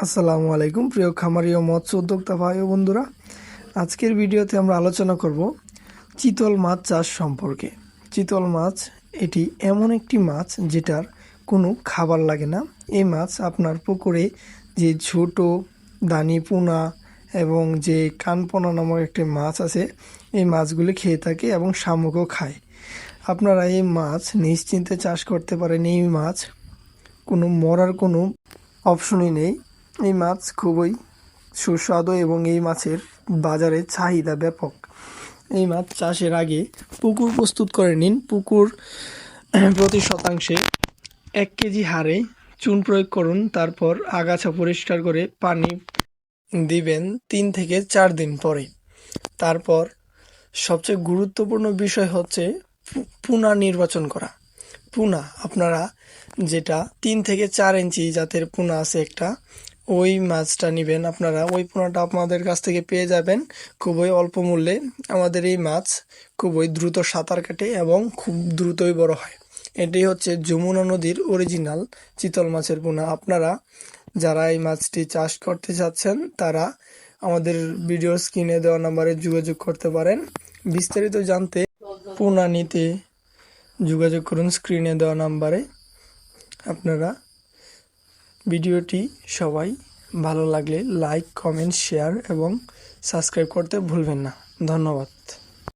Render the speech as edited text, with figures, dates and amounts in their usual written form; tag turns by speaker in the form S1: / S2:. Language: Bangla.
S1: আসসালামু আলাইকুম প্রিয় খামারি ও মৎস্য উদ্যোক্তা ভাই ও বন্ধুরা। আজকের ভিডিওতে আমরা আলোচনা করব চিতল মাছ চাষ সম্পর্কে। চিতল মাছ এটি এমন একটি মাছ যেটার কোনো খাবার লাগে না। এই মাছ আপনার পুকুরে যে ছোট দানি পোনা এবং যে কানপোনা নামক একটি মাছ আছে, এই মাছগুলি খেয়ে থাকে এবং শামুকও খায়। আপনারা এই মাছ নিশ্চিন্তে চাষ করতে পারেন। এই মাছ কোনো মরার কোনো অপশনই নেই। এই মাছ খুবই সুস্বাদু এবং এই মাছের বাজারে চাহিদা ব্যাপক। এই মাছ চাষের আগে পুকুর প্রস্তুত করে নিন। পুকুর প্রতি শতাংশে 1 কেজি হারে চুন প্রয়োগ করুন। তারপর আগাছা পরিষ্কার করে পানি দিবেন 3 থেকে 4 দিন পরে। তারপর সবচেয়ে গুরুত্বপূর্ণ বিষয় হচ্ছে পোনা নির্বাচন করা। পোনা আপনারা যেটা 3 থেকে 4 ইঞ্চি জাতের পোনা আছে একটা, ওই মাছটা নেবেন। আপনারা ওই পোনাটা আপনাদের কাছ থেকে পেয়ে যাবেন খুবই অল্প মূল্যে। আমাদের এই মাছ খুবই দ্রুত সাঁতার কাটে এবং খুব দ্রুতই বড় হয়। এটি হচ্ছে যমুনা নদীর অরিজিনাল চিতল মাছের পোনা। আপনারা যারা এই মাছটি চাষ করতে চাচ্ছেন তারা আমাদের ভিডিওর স্ক্রিনে দেওয়া নাম্বারে যোগাযোগ করতে পারেন। বিস্তারিত জানতে পোনা নিতে যোগাযোগ করুন স্ক্রিনে দেওয়া নাম্বারে। আপনারা ভিডিওটি সবাই ভালো লাগলে লাইক, কমেন্ট, শেয়ার এবং সাবস্ক্রাইব করতে ভুলবেন না। ধন্যবাদ।